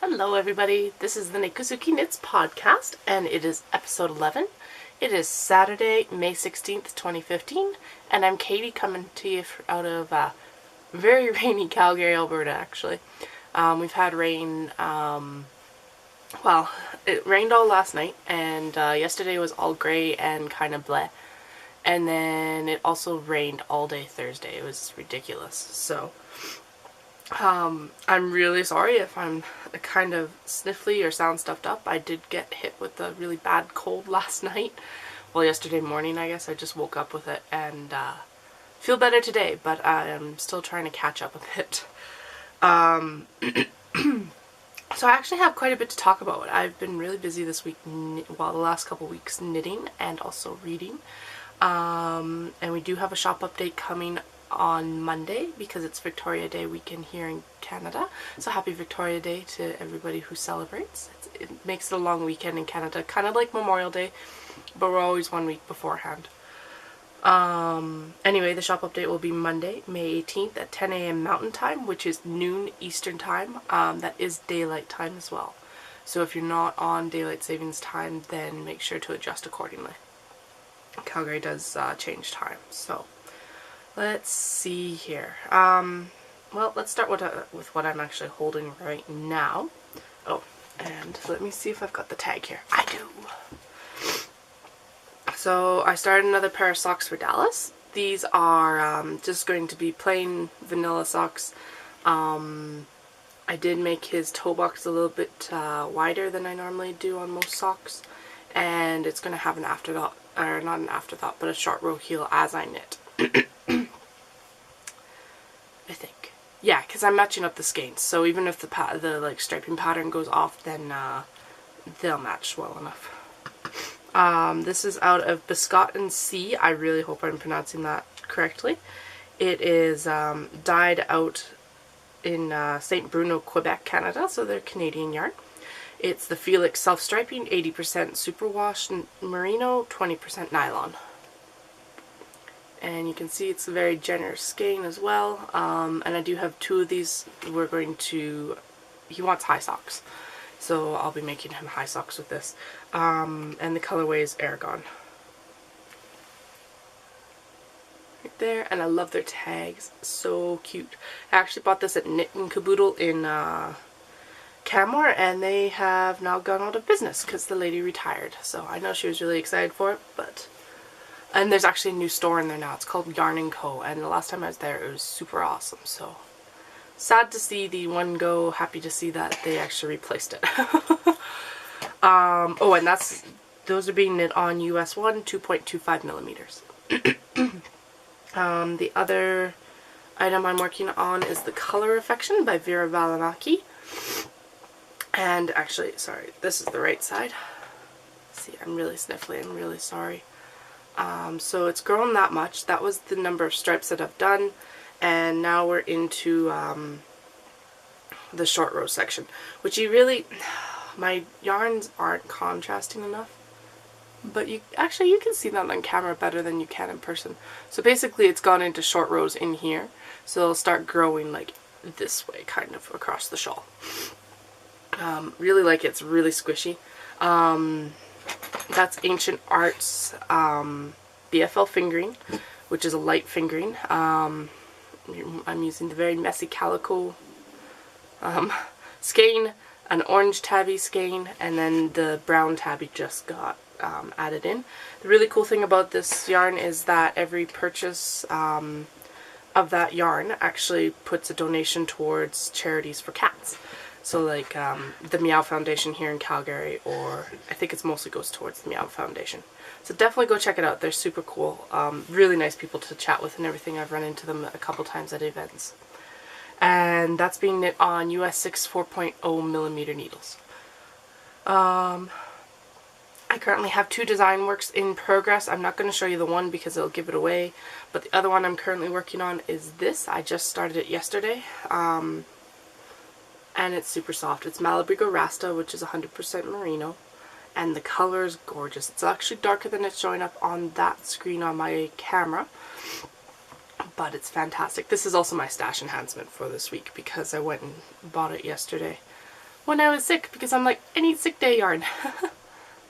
Hello everybody, this is the Nekozuki Knits podcast and it is episode 11. It is Saturday, May 16th, 2015 and I'm Katie coming to you out of very rainy Calgary, Alberta actually. We've had rain, well, it rained all last night and yesterday was all grey and kind of bleh. And then it also rained all day Thursday. It was ridiculous. So I'm really sorry if I'm kind of sniffly or sound stuffed up. I did get hit with a really bad cold last night. Well, yesterday morning, I guess. I just woke up with it and feel better today, but I'm still trying to catch up a bit. So I actually have quite a bit to talk about. I've been really busy this week, well, the last couple weeks, knitting and also reading. And we do have a shop update coming on Monday because it's Victoria Day weekend here in Canada. So happy Victoria Day to everybody who celebrates. It makes it a long weekend in Canada, kind of like Memorial Day, but we're always 1 week beforehand. Anyway, the shop update will be Monday, May 18th at 10 a.m. Mountain Time, which is noon Eastern Time. That is daylight time as well. So if you're not on daylight savings time, then make sure to adjust accordingly. Calgary does change time, so let's see here. Well, let's start with what I'm actually holding right now. Oh, and let me see if I've got the tag here. I do. So I started another pair of socks for Dallas. These are just going to be plain vanilla socks. I did make his toe box a little bit wider than I normally do on most socks, and it's going to have an afterthought, or not an afterthought, but a short row heel as I knit. I think. Yeah, because I'm matching up the skeins, so even if the like striping pattern goes off, then they'll match well enough. This is out of Biscot and C. I really hope I'm pronouncing that correctly. It is dyed out in St. Bruno, Quebec, Canada, so they're Canadian yarn. It's the Felix self-striping, 80% superwash merino, 20% nylon. And you can see it's a very generous skein as well. And I do have two of these. We're going to... He wants high socks, so I'll be making him high socks with this. And the colorway is Aragon. Right there, and I love their tags. So cute. I actually bought this at Knit and Caboodle in Canmore, and they have now gone out of business because the lady retired. So I know she was really excited for it, but... And there's actually a new store in there now. It's called Yarn & Co. And the last time I was there, it was super awesome. So sad to see the one go. Happy to see that they actually replaced it. Oh, and those are being knit on US 1, 2.25 millimeters. The other item I'm working on is the Color Affection by Vera Valimaki. And actually, sorry, this is the right side. See, I'm really sniffly. I'm really sorry. So it's grown that much. That was the number of stripes that I've done, and now we're into the short row section, which my yarns aren't contrasting enough, but you can see that on camera better than you can in person. So basically it's gone into short rows in here, so they'll start growing like this way, kind of across the shawl. Really like it. It's really squishy. That's Ancient Arts BFL fingering, which is a light fingering. I'm using the very messy calico skein, an orange tabby skein, and then the brown tabby just got added in. The really cool thing about this yarn is that every purchase of that yarn actually puts a donation towards charities for cats. So like the Meow Foundation here in Calgary, or I think it mostly goes towards the Meow Foundation. So definitely go check it out. They're super cool. Really nice people to chat with and everything. I've run into them a couple times at events. And that's being knit on US 6 4.0 millimeter needles. I currently have two design works in progress. I'm not going to show you the one because it'll give it away. But the other one I'm currently working on is this. I just started it yesterday. And it's super soft. It's Malabrigo Rasta, which is 100% merino, and the color is gorgeous. It's actually darker than it's showing up on that screen on my camera, but it's fantastic. This is also my stash enhancement for this week because I went and bought it yesterday. when I was sick because I'm like, I need sick day yarn.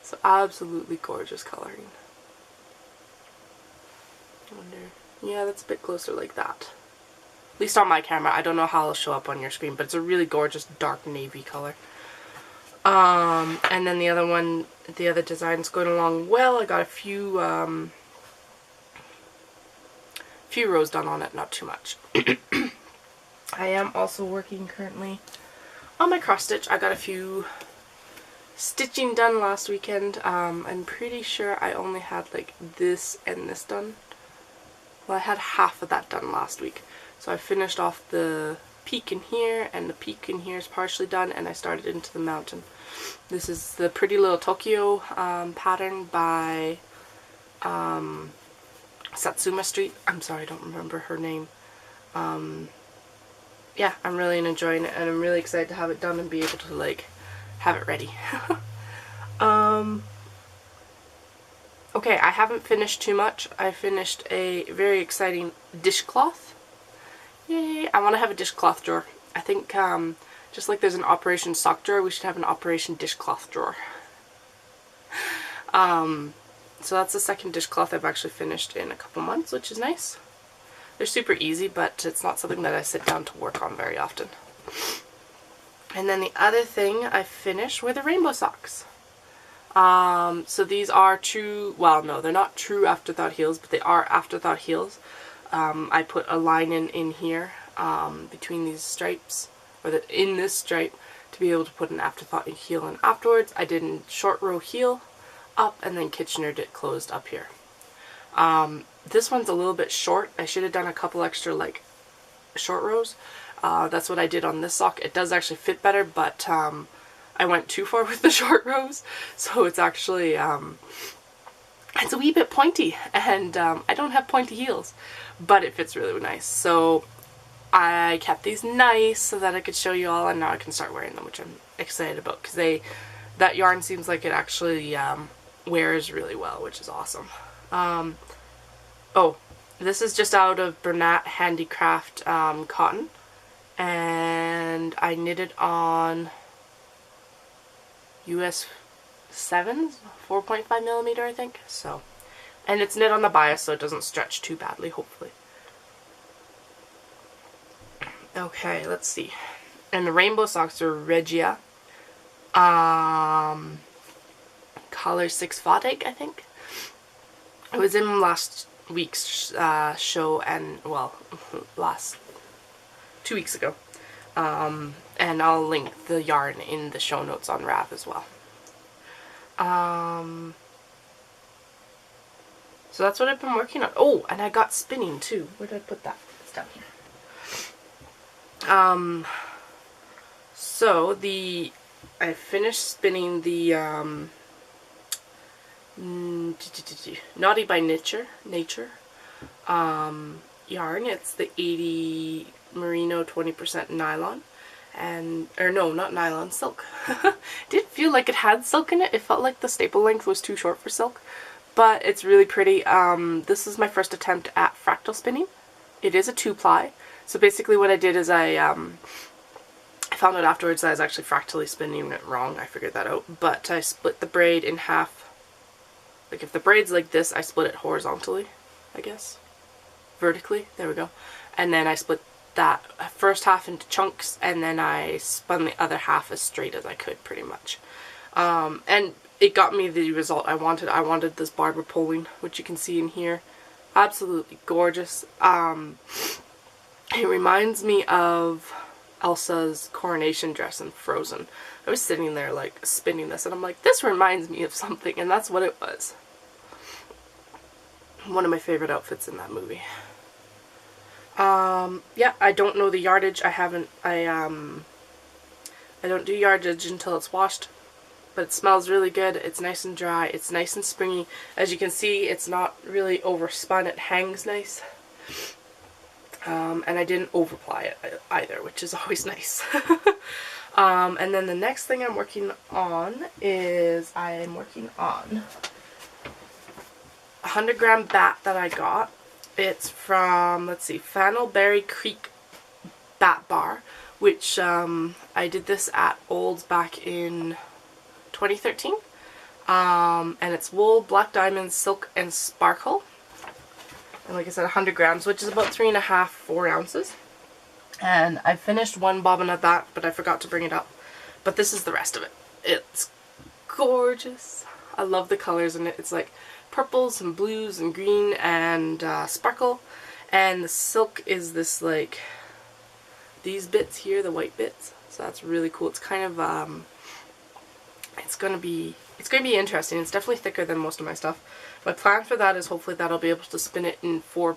So absolutely gorgeous coloring. I wonder, yeah, that's a bit closer like that. At least on my camera. I don't know how it'll show up on your screen, but it's a really gorgeous dark navy color. And then the other one, the other design's going along well. I got a few rows done on it, not too much. I am also working currently on my cross stitch. I got a few stitching done last weekend. I'm pretty sure I only had like this and this done. Well, I had half of that done last week. So I finished off the peak in here, and the peak in here is partially done, and I started into the mountain. This is the Pretty Little Tokyo pattern by Satsuma Street. I'm sorry, I don't remember her name. Yeah, I'm really enjoying it, and I'm really excited to have it done and be able to like have it ready. Okay, I haven't finished too much. I finished a very exciting dishcloth. Yay! I want to have a dishcloth drawer. I think just like there's an Operation Sock Drawer, we should have an Operation Dishcloth Drawer. So that's the second dishcloth I've actually finished in a couple months, which is nice. They're super easy, but it's not something that I sit down to work on very often. And then the other thing I finished were the rainbow socks. So these are true, well no, they're not true afterthought heels, but they are afterthought heels. I put a line in here between these stripes, or in this stripe, to be able to put an afterthought heel in afterwards. I did a short row heel up, and then Kitchenered it closed up here. This one's a little bit short. I should have done a couple extra like short rows. That's what I did on this sock. It does actually fit better, but I went too far with the short rows, so it's actually it's a wee bit pointy, and I don't have pointy heels, but it fits really nice. So I kept these nice so that I could show you all, and now I can start wearing them, which I'm excited about, because that yarn seems like it actually wears really well, which is awesome. Oh, this is just out of Bernat Handicraft cotton, and I knitted on US 7s, 4.5 millimeter, I think. So, and it's knit on the bias, so it doesn't stretch too badly, hopefully. Okay, let's see. And the rainbow socks are Regia. Color 6 Vatic, I think. It was in last week's show, and well, 2 weeks ago. And I'll link the yarn in the show notes on Rav as well. So that's what I've been working on. Oh, and I got spinning too. Where did I put that? It's down here. So I finished spinning the Naughty by Nature yarn. It's the 80 merino 20% nylon, and no, not nylon, silk. Didn't feel like it had silk in it. It felt like the staple length was too short for silk, but it's really pretty. This is my first attempt at fractal spinning. It is a 2-ply. So basically what I did is I found out afterwards that I was actually fractally spinning it wrong. I figured that out. But I split the braid in half. Like if the braid's like this, I split it horizontally, I guess. Vertically. There we go. And then I split that first half into chunks, and then I spun the other half as straight as I could, pretty much. And it got me the result I wanted. I wanted this barber pulling, which you can see in here. Absolutely gorgeous. It reminds me of Elsa's coronation dress in Frozen. I was sitting there like spinning this, and I'm like, this reminds me of something, and that's what it was. One of my favorite outfits in that movie. Yeah, I don't know the yardage. I don't do yardage until it's washed, but it smells really good. It's nice and dry. It's nice and springy. As you can see, it's not really overspun. It hangs nice. And I didn't overply it either, which is always nice. And then the next thing I'm working on is I'm working on a 100-gram bat that I got. It's from, let's see, Fannelberry Creek Bat Bar, which I did this at Olds back in 2013. And it's wool, black diamonds, silk, and sparkle. And like I said, 100 grams, which is about 3.5, 4 ounces. And I finished one bobbin of that, but I forgot to bring it up. But this is the rest of it. It's gorgeous. I love the colors in it. It's like purples and blues and green and sparkle. And the silk is this like, these bits here, the white bits. So that's really cool. It's kind of, it's gonna be interesting. It's definitely thicker than most of my stuff. My plan for that is hopefully that I'll be able to spin it in 4,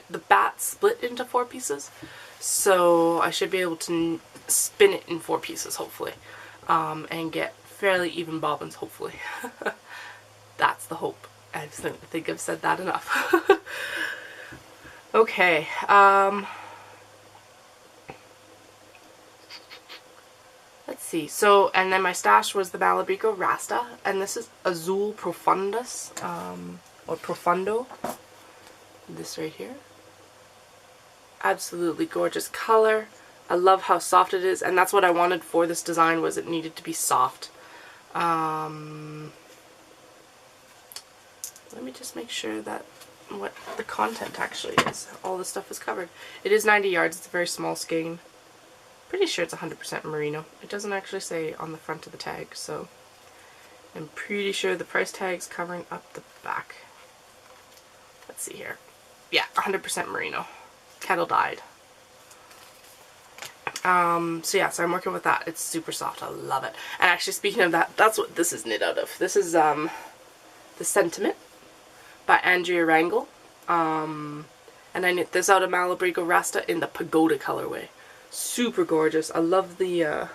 the bat split into 4 pieces. So I should be able to spin it in 4 pieces hopefully. And get fairly even bobbins hopefully. That's the hope. I think I've said that enough. Okay, let's see. So, and then my stash was the Malabrigo Rasta, and this is Azul Profundus, or Profundo. This right here. Absolutely gorgeous color. I love how soft it is, and that's what I wanted for this design, was it needed to be soft. Let me just make sure that what the content actually is. All the stuff is covered. It is 90 yards. It's a very small skein. Pretty sure it's 100% merino. It doesn't actually say on the front of the tag, so I'm pretty sure the price tag's covering up the back. Let's see here. Yeah, 100% merino. Kettle dyed. So yeah, so I'm working with that. It's super soft. I love it. And actually, speaking of that, that's what this is knit out of. This is The Sentiment by Andrea Rangel. And I knit this out of Malabrigo Rasta in the Pagoda colorway. Super gorgeous. I love the,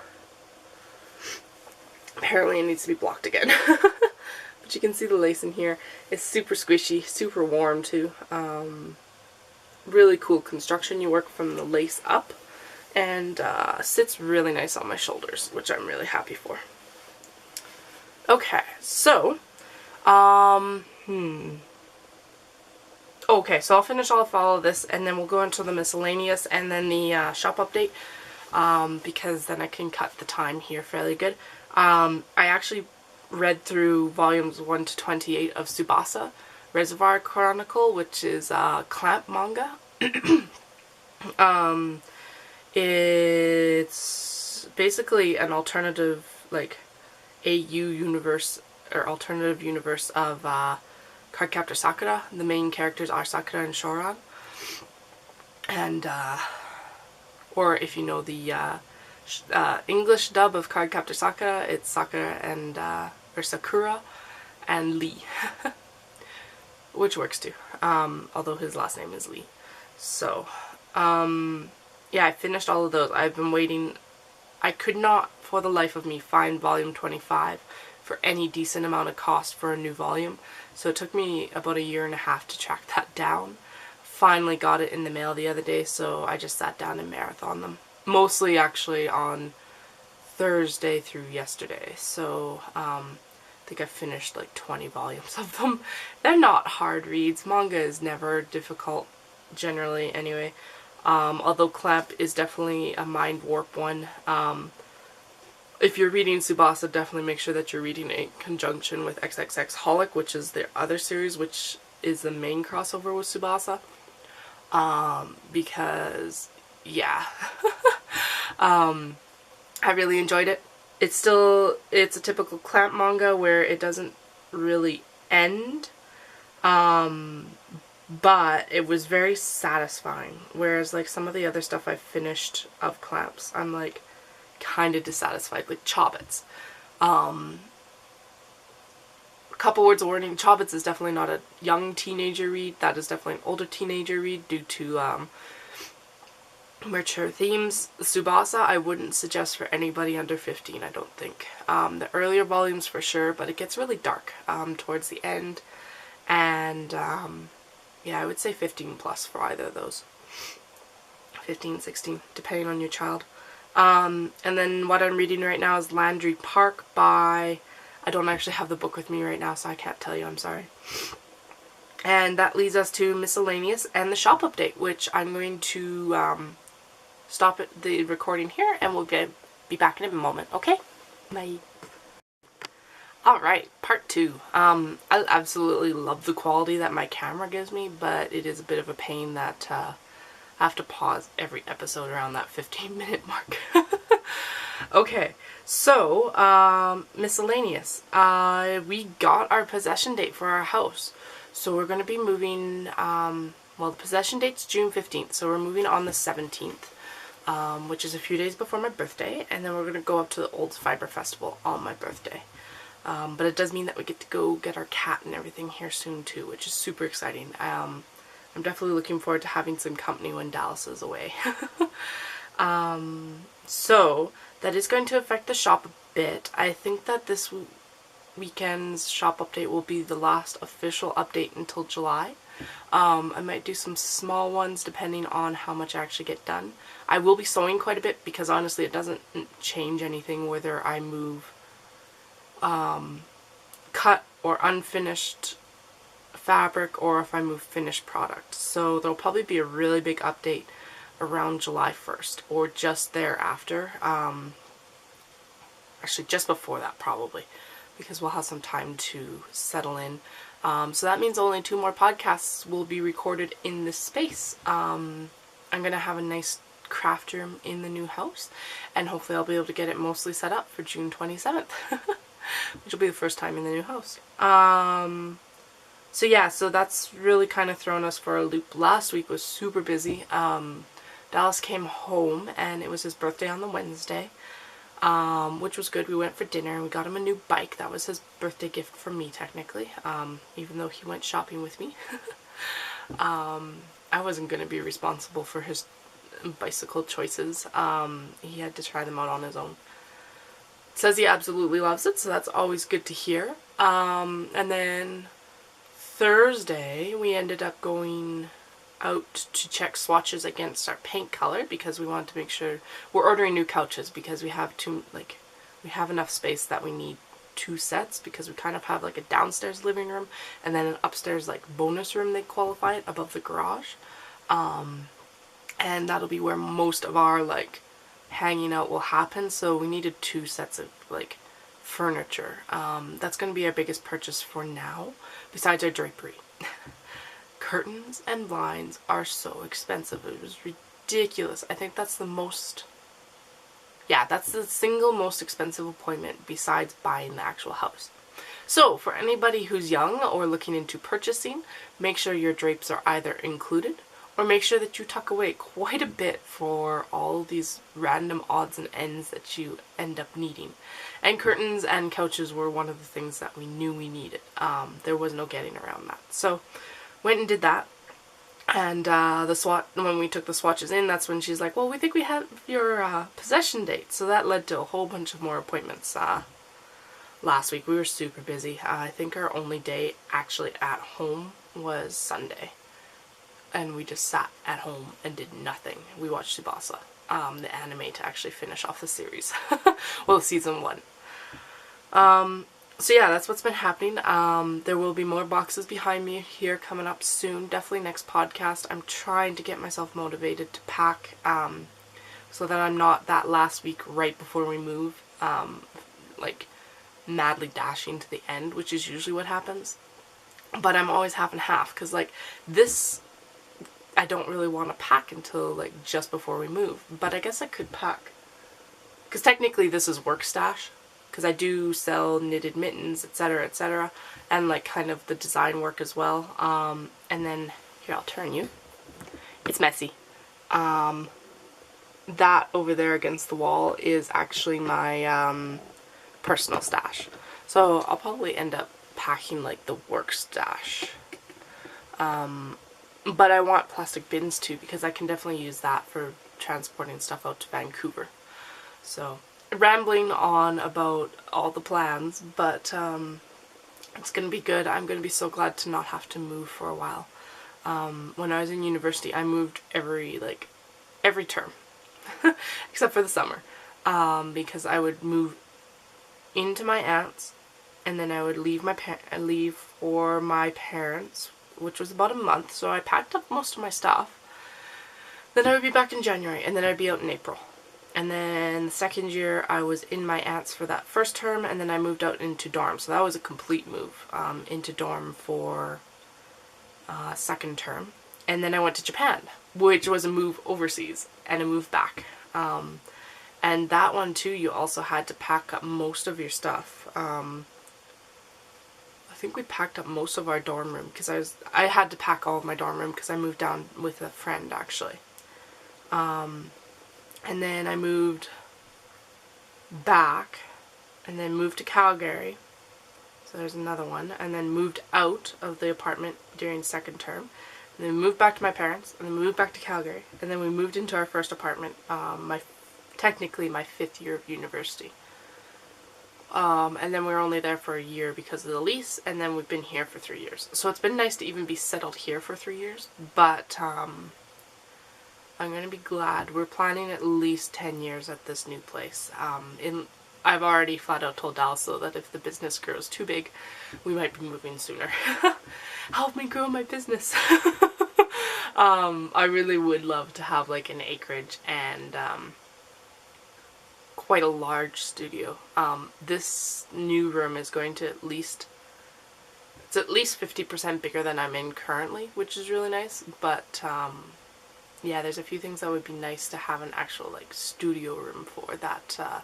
apparently it needs to be blocked again. But you can see the lace in here. It's super squishy, super warm too. Really cool construction. You work from the lace up, and sits really nice on my shoulders, which I'm really happy for. Okay, so, okay, so I'll finish off all of this, and then we'll go into the miscellaneous, and then the shop update, because then I can cut the time here fairly good. I actually read through volumes 1 to 28 of Tsubasa Reservoir Chronicle, which is Clamp manga. It's basically an alternative, like, AU universe, or alternative universe of Cardcaptor Sakura. The main characters are Sakura and Shoran. And, or if you know the English dub of Cardcaptor Sakura, it's Sakura and, or Sakura and Lee. Which works too, although his last name is Lee. So, yeah, I finished all of those. I've been waiting. I could not, for the life of me, find volume 25 for any decent amount of cost for a new volume. So it took me about 1.5 years to track that down. Finally got it in the mail the other day, so I just sat down and marathoned them. Mostly actually on Thursday through yesterday. So, I think I finished like 20 volumes of them. They're not hard reads. Manga is never difficult, generally, anyway. Although Clamp is definitely a mind warp one. If you're reading Tsubasa, definitely make sure that you're reading in conjunction with XXX Holic, which is their other series, which is the main crossover with Tsubasa. Because, yeah. I really enjoyed it. It's a typical Clamp manga where it doesn't really end. But it was very satisfying. Whereas like some of the other stuff I finished of Clamps, I'm like kind of dissatisfied. Like Chobits. Couple words of warning, Chobits is definitely not a young teenager read. That is definitely an older teenager read due to mature themes. Tsubasa I wouldn't suggest for anybody under 15, I don't think. The earlier volumes for sure, but it gets really dark towards the end. And yeah, I would say 15 plus for either of those. 15, 16, depending on your child. And then what I'm reading right now is Landry Park by... I don't actually have the book with me right now, so I can't tell you, I'm sorry. And that leads us to miscellaneous and the shop update, which I'm going to stop the recording here and we'll be back in a moment, okay? Bye. Alright, part 2. I absolutely love the quality that my camera gives me, but it is a bit of a pain that I have to pause every episode around that 15-minute mark. Okay, so, miscellaneous. We got our possession date for our house. So we're going to be moving, well, the possession date's June 15th, so we're moving on the 17th, which is a few days before my birthday, and then we're going to go up to the Old Fiber Festival on my birthday. But it does mean that we get to go get our cat and everything here soon too, which is super exciting. I'm definitely looking forward to having some company when Dallas is away. So that is going to affect the shop a bit. I think that this weekend's shop update will be the last official update until July. I might do some small ones depending on how much I actually get done. I will be sewing quite a bit because honestly it doesn't change anything whether I move cut or unfinished fabric or if I move finished product. So there'll probably be a really big update around July 1st or just thereafter. Actually just before that probably, because we'll have some time to settle in. So that means only 2 more podcasts will be recorded in this space. I'm going to have a nice craft room in the new house and hopefully I'll be able to get it mostly set up for June 27th. Which will be the first time in the new house. So yeah, so that's really kind of thrown us for a loop. Last week was super busy. Dallas came home and it was his birthday on the Wednesday, which was good. We went for dinner and we got him a new bike. That was his birthday gift from me technically, even though he went shopping with me. I wasn't going to be responsible for his bicycle choices. He had to try them out on his own. Says he absolutely loves it, so that's always good to hear. And then Thursday we ended up going out to check swatches against our paint color because we wanted to make sure we're ordering new couches because we have we have enough space that we need 2 sets because we kind of have like a downstairs living room and then an upstairs like bonus room, they qualify it, above the garage. And that'll be where most of our like hanging out will happen, so we needed 2 sets of like furniture. That's going to be our biggest purchase for now, besides our drapery. Curtains and blinds are so expensive. It was ridiculous. I think that's the most, yeah, that's the single most expensive appointment besides buying the actual house. So for anybody who's young or looking into purchasing, make sure your drapes are either included or make sure that you tuck away quite a bit for all these random odds and ends that you end up needing. And curtains and couches were one of the things that we knew we needed. There was no getting around that. So went and did that. And when we took the swatches in, that's when she's like, well, we think we have your possession date. So that led to a whole bunch of more appointments. Last week we were super busy. I think our only day actually at home was Sunday. And we just sat at home and did nothing. We watched Tsubasa, the anime, to actually finish off the series. Well, season 1. So yeah, that's what's been happening. There will be more boxes behind me here coming up soon. Definitely next podcast. I'm trying to get myself motivated to pack so that I'm not that last week right before we move, like madly dashing to the end, which is usually what happens. But I'm always half and half because like this, I don't really want to pack until like just before we move, but I guess I could pack because technically this is work stash because I do sell knitted mittens, etc., and like kind of the design work as well. And then here, I'll turn you. It's messy. That over there against the wall is actually my personal stash, so I'll probably end up packing like the work stash. But I want plastic bins too because I can definitely use that for transporting stuff out to Vancouver. So, rambling on about all the plans, but it's going to be good. I'm going to be so glad to not have to move for a while. When I was in university, I moved every term, except for the summer, because I would move into my aunt's, and then I would leave for my parents, which was about a month, so I packed up most of my stuff. Then I would be back in January, and then I'd be out in April. And then the second year I was in my aunt's for that first term, and then I moved out into dorm. So that was a complete move into dorm for second term. And then I went to Japan, which was a move overseas and a move back. And that one too, you also had to pack up most of your stuff. I think we packed up most of our dorm room because I had to pack all of my dorm room because I moved down with a friend actually. And then I moved back and then moved to Calgary. So there's another one. And then moved out of the apartment during second term. And then moved back to my parents, and then moved back to Calgary. And then we moved into our first apartment, technically my 5th year of university. And then we were only there for a year because of the lease, and then we've been here for 3 years. So it's been nice to even be settled here for 3 years, but I'm going to be glad. We're planning at least 10 years at this new place. I've already flat out told Dallas though that if the business grows too big, we might be moving sooner. Help me grow my business. I really would love to have like an acreage and quite a large studio. This new room is going to it's at least 50% bigger than I'm in currently, which is really nice, but yeah, there's a few things that would be nice to have an actual like studio room for that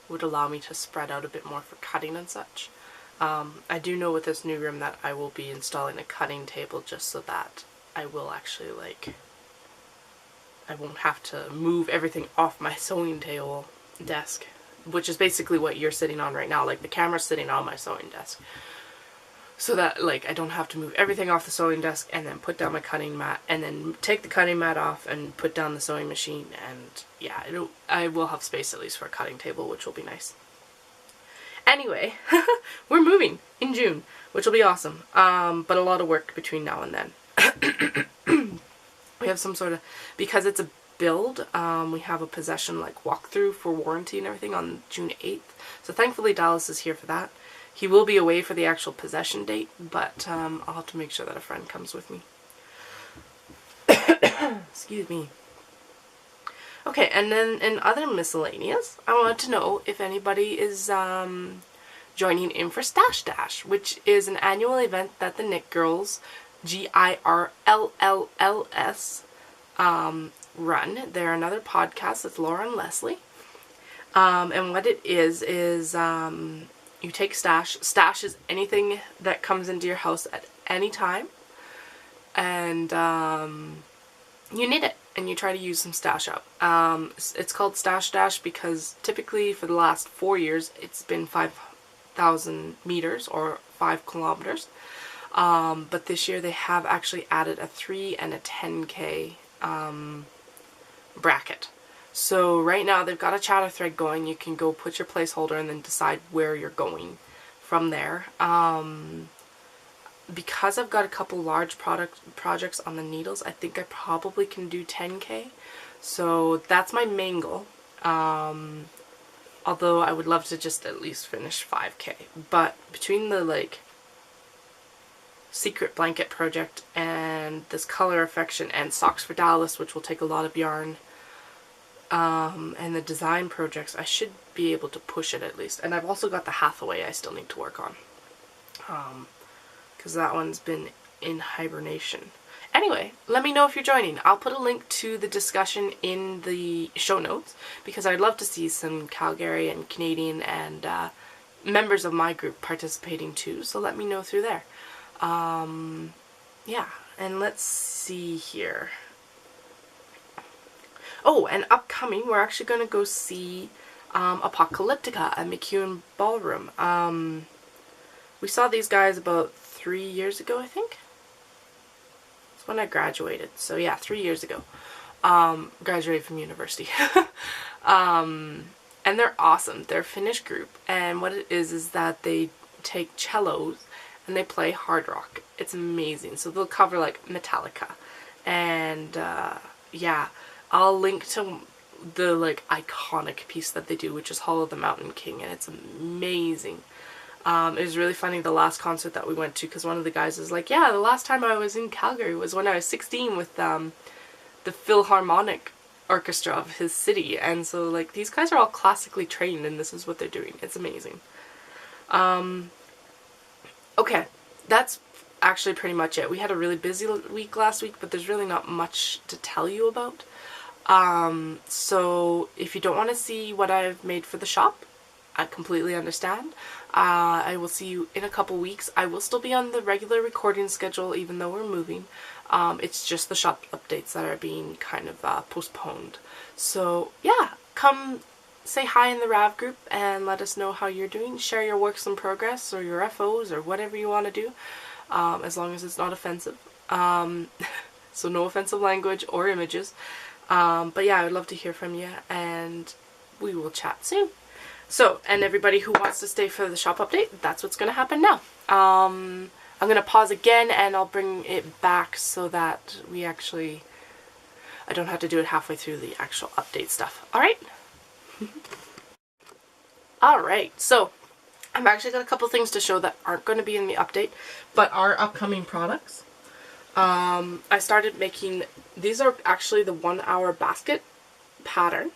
would allow me to spread out a bit more for cutting and such. I do know with this new room that I will be installing a cutting table just so that I will actually like, I won't have to move everything off my sewing table desk, which is basically what you're sitting on right now. Like the camera's sitting on my sewing desk. So that like I don't have to move everything off the sewing desk and then put down my cutting mat and then take the cutting mat off and put down the sewing machine, and yeah, I will have space at least for a cutting table, which will be nice. Anyway, we're moving in June, which will be awesome, but a lot of work between now and then. We have some sort of, because it's a build, we have a possession like walkthrough for warranty and everything on June 8th, so thankfully Dallas is here for that. He will be away for the actual possession date, but I'll have to make sure that a friend comes with me. Excuse me. Okay, and then in other miscellaneous, I want to know if anybody is joining in for Stash Dash, which is an annual event that the Knit Girls, GIRLLLS, run. They're another podcast. It's Laura and Leslie. And what it is you take stash. Stash is anything that comes into your house at any time, and you knit it and you try to use some stash up. It's called Stash Dash because typically for the last 4 years it's been 5,000 meters or 5 kilometers, but this year they have actually added a 3 and a 10K bracket. So right now they've got a chatter thread going. You can go put your placeholder and then decide where you're going from there. Because I've got a couple large projects on the needles, I think I probably can do 10K. So that's my main goal. Although I would love to just at least finish 5K. But between the like secret blanket project and this color affection and socks for Dallas, which will take a lot of yarn, and the design projects, I should be able to push it at least. And I've also got the Hathaway I still need to work on, because that one's been in hibernation. Anyway, let me know if you're joining. I'll put a link to the discussion in the show notes, because I'd love to see some Calgary and Canadian and members of my group participating too, so let me know through there. Yeah, and let's see here. Oh, and upcoming, we're actually going to go see Apocalyptica at McEwen Ballroom. We saw these guys about 3 years ago, I think. That's when I graduated. So yeah, 3 years ago. Graduated from university. And they're awesome. They're a Finnish group. And what it is that they take cellos and they play hard rock. It's amazing. So they'll cover like Metallica. And yeah. I'll link to the like iconic piece that they do, which is Hall of the Mountain King, and it's amazing. It was really funny the last concert that we went to, because one of the guys was like, yeah, the last time I was in Calgary was when I was 16 with the Philharmonic Orchestra of his city, and so like these guys are all classically trained and this is what they're doing. It's amazing. Okay, that's actually pretty much it. We had a really busy week last week, but there's really not much to tell you about. So if you don't want to see what I've made for the shop, I completely understand. I will see you in a couple weeks. I will still be on the regular recording schedule even though we're moving. It's just the shop updates that are being kind of postponed. So yeah, come say hi in the RAV group and let us know how you're doing. Share your works in progress or your FOs or whatever you want to do, as long as it's not offensive. So no offensive language or images. But yeah, I would love to hear from you, and we will chat soon. So, and everybody who wants to stay for the shop update, that's what's going to happen now. I'm going to pause again and I'll bring it back so that I don't have to do it halfway through the actual update stuff. Alright? Alright, so I've actually got a couple things to show that aren't going to be in the update, but are upcoming products. I started making, these are actually the 1 hour basket pattern,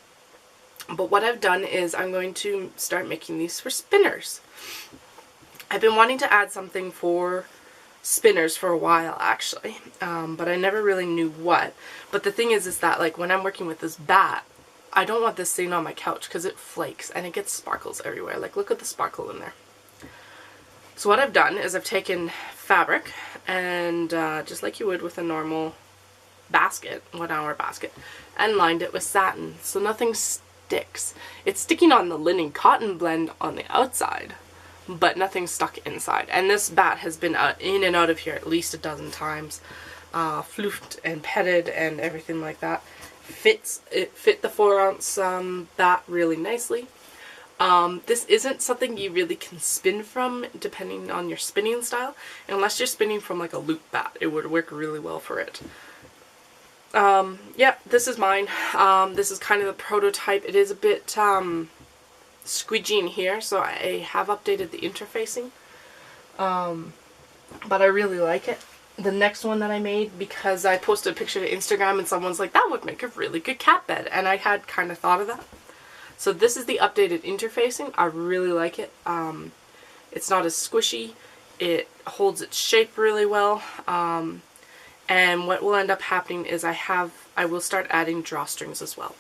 but what I've done is I'm going to start making these for spinners. I've been wanting to add something for spinners for a while actually, but I never really knew what. But the thing is that like when I'm working with this bat, I don't want this sitting on my couch because it flakes and it gets sparkles everywhere. Like look at the sparkle in there. So what I've done is I've taken fabric and just like you would with a normal basket, 1 hour basket, and lined it with satin so nothing sticks. It's sticking on the linen cotton blend on the outside, but nothing's stuck inside. And this bat has been in and out of here at least a dozen times, floofed and petted and everything like that. It fit the 4 ounce bat really nicely. This isn't something you really can spin from depending on your spinning style. Unless you're spinning from like a loop bat, it would work really well for it. Yeah, this is mine. This is kind of the prototype. It is a bit squidgy in here, so I have updated the interfacing. But I really like it. The next one that I made, because I posted a picture to Instagram and someone's like, that would make a really good cat bed, and I had kind of thought of that. So this is the updated interfacing. I really like it. It's not as squishy. It holds its shape really well. And what will end up happening is I will start adding drawstrings as well.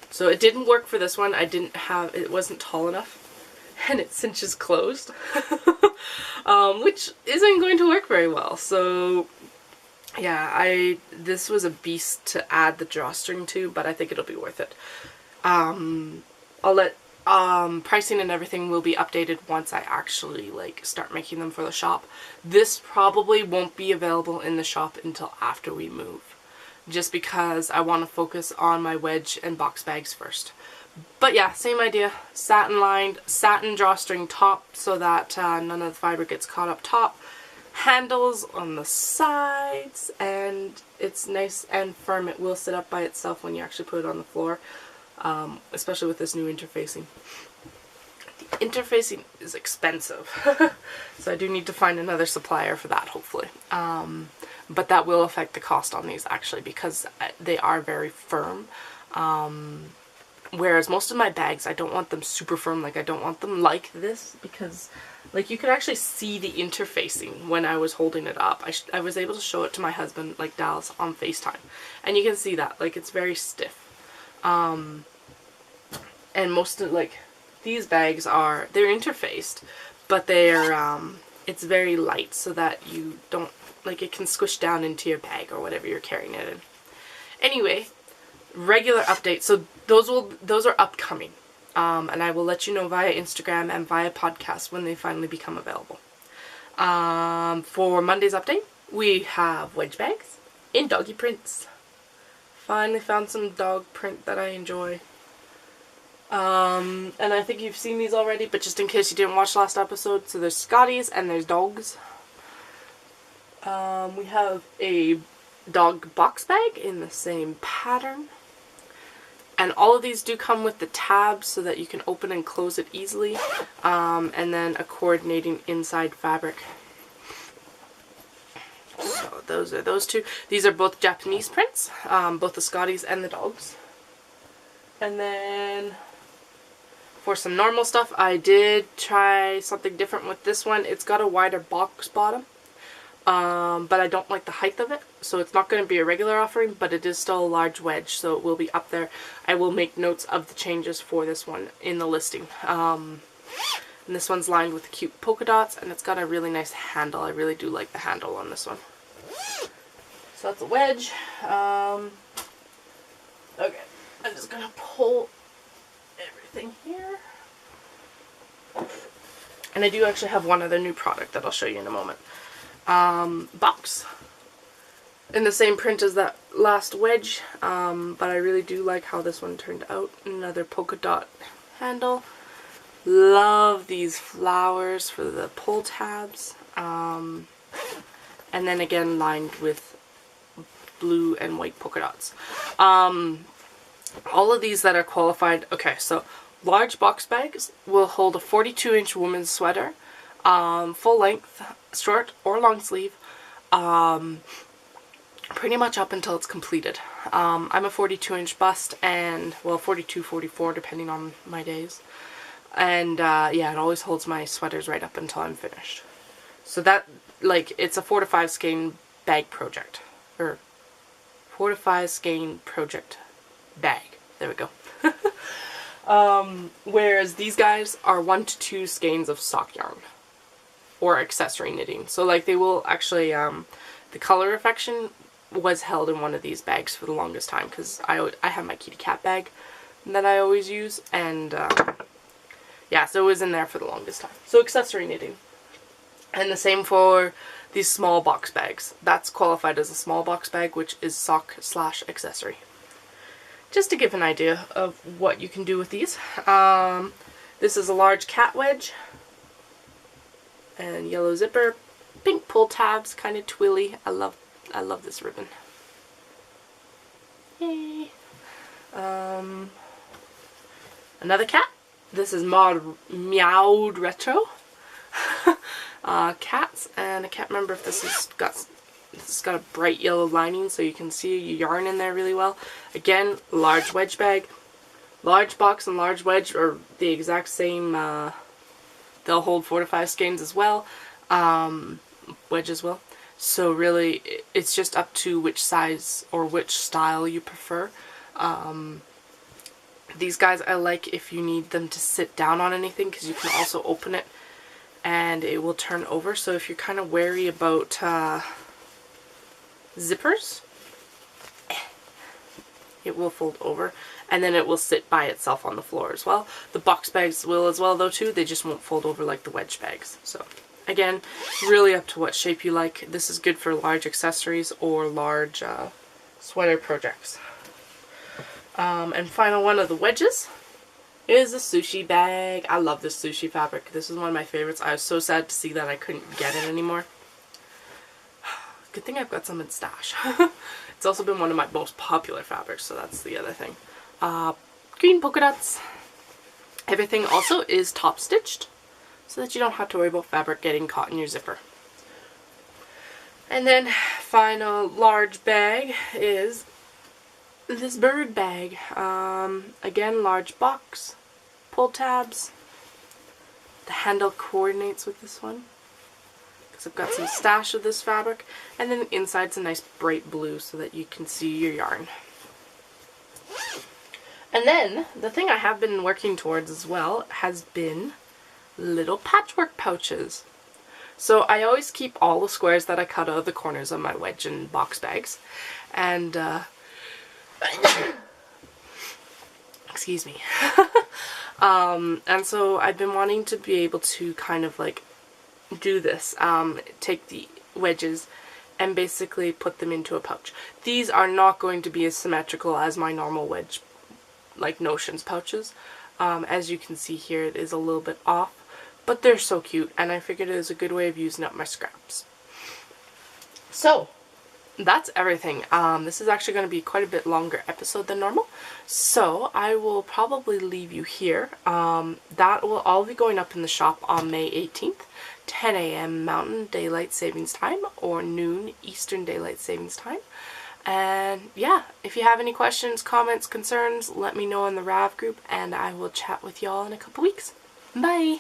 So it didn't work for this one. It wasn't tall enough. And it cinches closed. Which isn't going to work very well. So yeah, this was a beast to add the drawstring to, but I think it'll be worth it. I'll let pricing and everything will be updated once I actually like start making them for the shop. This probably won't be available in the shop until after we move, just because I want to focus on my wedge and box bags first. But yeah, same idea. Satin lined, satin drawstring top so that none of the fiber gets caught up top. Handles on the sides, and it's nice and firm. It will sit up by itself when you actually put it on the floor. Especially with this new interfacing. The interfacing is expensive, so I do need to find another supplier for that, hopefully. But that will affect the cost on these actually, because they are very firm. Whereas most of my bags, I don't want them super firm. Like I don't want them like this, because like you could actually see the interfacing when I was holding it up. I was able to show it to my husband, like Dallas, on FaceTime, and you can see that like it's very stiff. And most of like these bags they're interfaced, but it's very light so that you don't, like it can squish down into your bag or whatever you're carrying it in. Anyway, regular updates. So those are upcoming. And I will let you know via Instagram and via podcast when they finally become available. For Monday's update, we have wedge bags in doggy prints. Finally found some dog print that I enjoy. And I think you've seen these already, but just in case you didn't watch last episode, so there's Scotties and there's dogs. We have a dog box bag in the same pattern. And all of these do come with the tabs so that you can open and close it easily. And then a coordinating inside fabric. So those are those two. These are both Japanese prints, both the Scotties and the dogs. And then for some normal stuff, I did try something different with this one. It's got a wider box bottom, but I don't like the height of it, so it's not going to be a regular offering, but it is still a large wedge, so it will be up there. I will make notes of the changes for this one in the listing. And this one's lined with cute polka dots, and it's got a really nice handle. I really do like the handle on this one. So that's a wedge. Okay, I'm just going to pull everything here. And I do actually have one other new product that I'll show you in a moment. Box. In the same print as that last wedge, but I really do like how this one turned out. Another polka dot handle. Love these flowers for the pull tabs. And then again lined with blue and white polka dots. All of these that are qualified, okay, so large box bags will hold a 42-inch woman's sweater, full length, short or long sleeve, pretty much up until it's completed. I'm a 42-inch bust, and, well, 42, 44, depending on my days. And, yeah, it always holds my sweaters right up until I'm finished. So that, like, it's a 4 to 5 skein bag project, or 4 to 5 skein project bag. There we go. Whereas these guys are 1 to 2 skeins of sock yarn or accessory knitting. So like they will actually, the color affection was held in one of these bags for the longest time, because I have my kitty cat bag that I always use, and yeah, so it was in there for the longest time. So accessory knitting. And the same for these small box bags. That's qualified as a small box bag, which is sock / accessory. Just to give an idea of what you can do with these. This is a large cat wedge. And yellow zipper. Pink pull tabs, kind of twilly. I love this ribbon. Yay. Another cat. This is Meowed Retro. Cats, and I can't remember if this has got a bright yellow lining, so you can see your yarn in there really well. Again, large wedge bag. Large box and large wedge are the exact same. They'll hold 4 to 5 skeins as well. Wedge as well. So really, it's just up to which size or which style you prefer. These guys I like if you need them to sit down on anything, because you can also open it and it will turn over. So if you're kind of wary about zippers, it will fold over, and then it will sit by itself on the floor as well. The box bags will as well, though, too. They just won't fold over like the wedge bags. So again, really up to what shape you like. This is good for large accessories or large sweater projects. And final one of the wedges is a sushi bag. I love this sushi fabric. This is one of my favorites. I was so sad to see that I couldn't get it anymore. Good thing I've got some in stash. It's also been one of my most popular fabrics, so that's the other thing. Green polka dots. Everything also is top stitched, so that you don't have to worry about fabric getting caught in your zipper. And then final large bag is this bird bag. Again, large box, pull tabs. The handle coordinates with this one, because I've got some stash of this fabric, and then the inside's a nice bright blue so that you can see your yarn. And then the thing I have been working towards as well has been little patchwork pouches. So I always keep all the squares that I cut out of the corners of my wedge and box bags, and excuse me. And so I've been wanting to be able to kind of like do this, take the wedges and basically put them into a pouch. These are not going to be as symmetrical as my normal wedge, like Notions pouches. As you can see here, it is a little bit off, but they're so cute, and I figured it was a good way of using up my scraps. So that's everything. This is actually going to be quite a bit longer episode than normal, so I will probably leave you here. That will all be going up in the shop on May 18th, 10 a.m. Mountain Daylight Savings Time or noon Eastern Daylight Savings Time. And yeah, if you have any questions, comments, concerns, let me know in the RAV group, and I will chat with y'all in a couple weeks. Bye!